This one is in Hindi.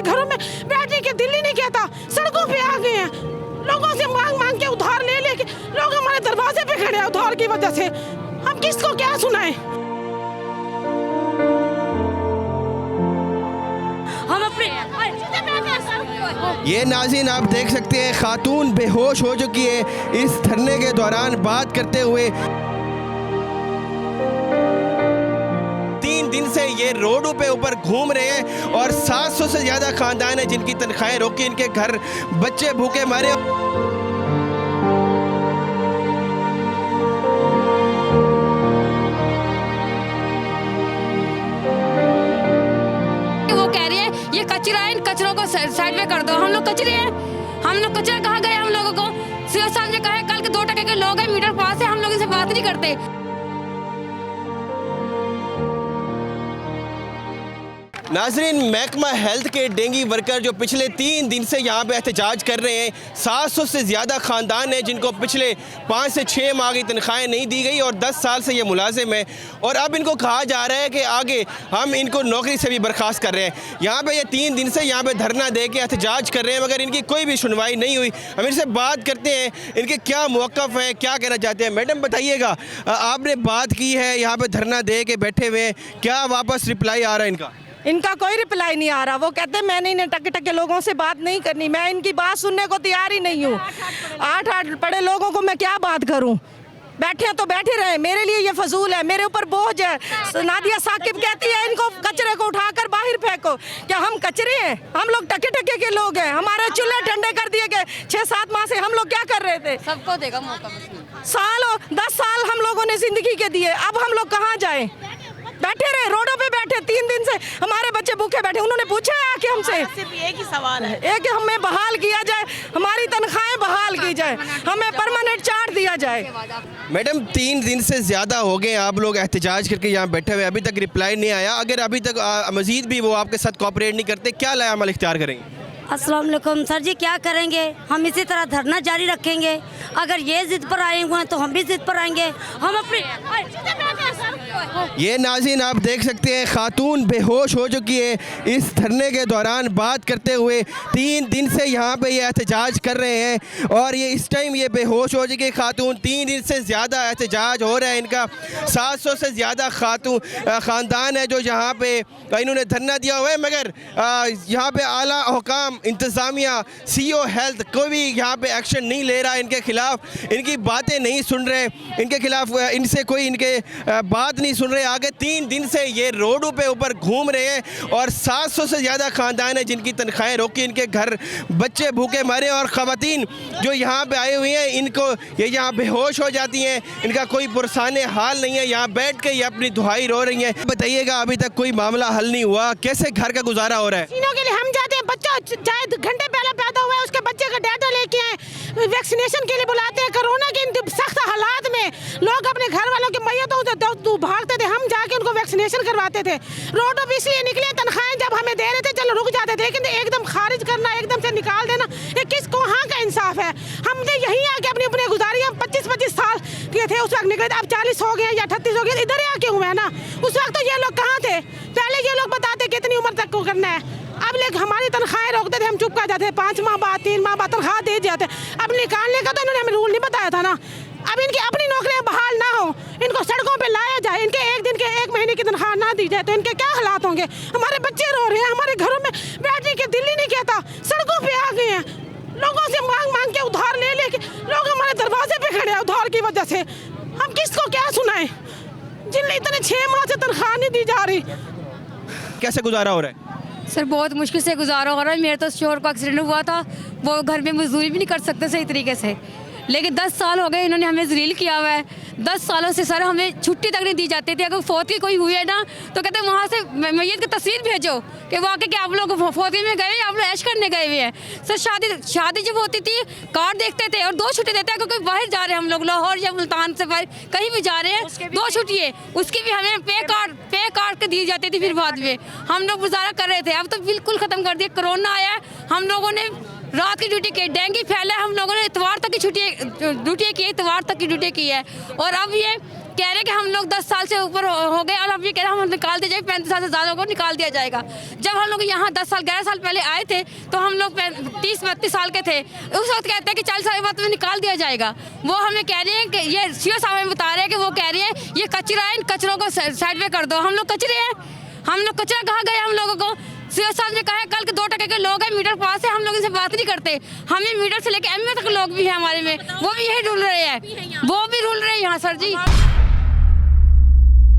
हमारे घरों में बैठने के दिल ही नहीं कहता, सड़कों पे आ गए हैं, लोगों से मांग मांग के उधार ले लेके लोग हमारे दरवाजे पे खड़े हैं उधार की वजह से। हम किसको क्या सुनाएं? हम अपने ये नाज़रीन आप देख सकते हैं, खातून बेहोश हो चुकी है इस धरने के दौरान बात करते हुए। 3 दिन से ये रोडों पे ऊपर घूम रहे हैं और 700 से ज़्यादा ख़ानदान है जिनकी तनख्वाहें रोकी, इनके घर बच्चे भूखे मारे। ये कचरा है, इन कचरों को साइड में कर दो। हम लोग कचरे हैं, हम लोग कचरा कहाँ गए? हम लोगों को सीओ साहब ने कहा है कल के 2 टके के लोग हैं, मीटर पास है, हम लोग इनसे बात नहीं करते। नाज़रीन, महकमा हेल्थ के डेंगू वर्कर जो पिछले 3 दिन से यहाँ पे एहतजाज कर रहे हैं, 700 से ज़्यादा ख़ानदान हैं जिनको पिछले 5 से 6 माह की तनख्वाहें नहीं दी गई और 10 साल से ये मुलाजिम है और अब इनको कहा जा रहा है कि आगे हम इनको नौकरी से भी बर्खास्त कर रहे हैं। यहाँ पे ये 3 दिन से यहाँ पे धरना दे के एहतजाज कर रहे हैं मगर इनकी कोई भी सुनवाई नहीं हुई। हम इनसे बात करते हैं, इनके क्या मौक़िफ़ हैं, क्या कहना चाहते हैं। मैडम बताइएगा, आपने बात की है, यहाँ पर धरना दे के बैठे हुए हैं, क्या वापस रिप्लाई आ रहा है इनका? इनका कोई रिप्लाई नहीं आ रहा। वो कहते हैं मैंने इन्हें टके टके लोगों से बात नहीं करनी, मैं इनकी बात सुनने को तैयार ही नहीं हूँ। 8 पढ़े लोगों को मैं क्या बात करूँ? बैठे तो बैठे रहे, मेरे लिए ये फजूल है, मेरे ऊपर बोझ है। नादिया साकिब कहती है इनको कचरे को उठाकर बाहर फेंको। क्या हम कचरे हैं? हम लोग टके टके के लोग हैं, हमारे चूल्हे ठंडे कर दिए गए। 6-7 माह से हम लोग क्या कर रहे थे? सबको देगा मौका। 10 साल हम लोगों ने जिंदगी के दिए, अब हम लोग कहाँ जाएं? बैठे रहे, रोडों पे बैठे 3 दिन से, हमारे बच्चे भूखे बैठे। उन्होंने पूछा है कि हमसे सिर्फ एक ही सवाल है, एक हमें बहाल किया जाए, हमारी तनख्वाहें बहाल की जाए, हमें परमानेंट चार्ट दिया जाए। मैडम 3 दिन से ज़्यादा हो गए आप लोग एहतजाज करके यहाँ बैठे हुए, अभी तक रिप्लाई नहीं आया। अगर अभी तक मज़ीद भी वो आपके साथ कोऑपरेट नहीं करते, क्या लाया अमल इख्तियार करेंगे? अस्सलाम वालेकुम सर जी, क्या करेंगे? हम इसी तरह धरना जारी रखेंगे। अगर ये जिद पर आए हुए हैं तो हम भी जिद पर आएंगे। हम अपने ये नाज़रीन आप देख सकते हैं, खातून बेहोश हो चुकी है इस धरने के दौरान बात करते हुए। 3 दिन से यहाँ पे ये एहतजाज कर रहे हैं और ये इस टाइम ये बेहोश हो चुकी है खातून। 3 दिन से ज़्यादा एहतजाज हो रहा है इनका। 700 से ज़्यादा ख़ानदान है जो यहाँ पे इन्होंने धरना दिया हुआ है मगर यहाँ पे आला हुकाम, इंतज़ामिया, सीओ हेल्थ कोई भी यहाँ पे एक्शन नहीं ले रहा इनके खिलाफ। इनकी बातें नहीं सुन रहे, इनके खिलाफ इनसे कोई इनके बात नहीं सुन रहे। आगे 3 दिन से ये रोडों पे ऊपर घूम रहे हैं और 700 से ज़्यादा ख़ानदान है जिनकी तनख्वाहें रोकी, इनके घर बच्चे भूखे मरे और ख़वातीन जो यहाँ पे आई हुई हैं इनको ये यहाँ बेहोश हो जाती हैं, इनका कोई पुरसाने हाल नहीं है। यहाँ बैठ के ये अपनी दुहाई रो रही हैं। बताइएगा, अभी तक कोई मामला हल नहीं हुआ, कैसे घर का गुजारा हो रहा है? के लिए हम जाते हैं, बच्चा चाहे घंटे पहले पैदा हुआ है उसके बच्चे का डाटा लेके आए, वैक्सीनेशन के लिए बुलाते हैं। कोरोना के इन सख्त हालात में लोग अपने घर वालों की मैयतों से भागते थे, हम जाके उनको वैक्सीनेशन करवाते थे। रोडों पे इसलिए निकले, तनख्वाहें जब हमें दे रहे थे चलो रुक जाते थे, लेकिन एकदम खारिज करना, एकदम से निकाल देना, ये किसको कहाँ का इंसाफ है? हमने यहीं आके अपनी अपनी गुजारी, हम 25-25 साल के थे उस वक्त निकले, अब 40 हो गए या 38 हो गए, इधर आके हुए हैं ना। उस वक्त तो ये लोग कहाँ थे? पहले ये लोग बताते कितनी उम्र तक को करना है। अब लेकिन हमारी तनख्वाहें रोकते थे, हम चुप कर जाते, 5 माह बाद 3 माह बाद तनख्वाह दे जाते। अब निकालने का तो इन्होंने हमें रूल नहीं बताया था ना। अब इनकी अपनी नौकरियां बहाल ना हो, इनको सड़कों पे लाया जाए, इनके 1 दिन के 1 महीने की तनख्वाह ना दी जाए तो इनके क्या हालात होंगे? हमारे बच्चे रो रहे हैं, हमारे घरों में बैठने के दिल ही नहीं कहता, सड़कों पे आ गए हैं, लोगों से मांग मांग के उधार ले लेके लोग हमारे दरवाजे पे खड़े हैं उधार की वजह से। हम किसको क्या सुनाएं जिन इतने 6 माह से तनख्वाह नहीं दी जा रही? कैसे गुजारा हो रहा है? सर बहुत मुश्किल से गुजारा हो रहा है। मेरे तो शोहर को एक्सीडेंट हुआ था, वो घर में मजदूरी भी नहीं कर सकते सही तरीके से, लेकिन 10 साल हो गए इन्होंने हमें जलील किया हुआ है। 10 सालों से सर हमें छुट्टी तक नहीं दी जाती थी। अगर फौत की कोई हुई है ना तो कहते हैं वहाँ से मैयत की तस्वीर भेजो कि वाकई कि आप लोग फौती में गए, आप लोग ऐश करने गए हुए हैं। सर शादी जब होती थी कार्ड देखते थे और 2 छुट्टी देते हैं, क्योंकि बाहर जा रहे हैं हम लोग, लाहौर या मुल्तान से बाहर कहीं भी जा रहे हैं, 2 छुट्टी है, उसकी भी हमें पे कार्ड के दी जाती थी। फिर बाद में हम लोग गुजारा कर रहे थे, अब तो बिल्कुल ख़त्म कर दिया। कोरोना आया, हम लोगों ने रात की ड्यूटी की, डेंगू फैला, हम लोगों ने इतवार तक की ड्यूटी की, इतवार तक की ड्यूटी की है। और अब ये कह रहे हैं कि हम लोग 10 साल से ऊपर हो गए और अब ये कह रहे हैं हम निकाल दिया जाए, 35 साल से ज़्यादा को निकाल दिया जाएगा। जब हम लोग यहाँ 10 साल 11 साल पहले आए थे तो हम लोग 30-32 साल के थे, उस वक्त कहते हैं कि 40 साल के बाद में निकाल दिया जाएगा। वो हमें कह रहे हैं कि ये सीओ साहब हमें बता रहे हैं कि वो कह रही है ये कचरा है, इन कचरों को साइड में कर दो। हम लोग कचरे हैं, हम लोग कचरा कहाँ गए हम लोगों को? सीओ साहब ने कहा है कल के 2 टके के लोग हैं मीटर पास है, हम लोग इनसे बात नहीं करते। हमें मीटर से लेके एमए तक लोग भी हैं हमारे में, वो भी यही रूल रहे हैं, वो भी रूल रहे हैं यहाँ सर जी।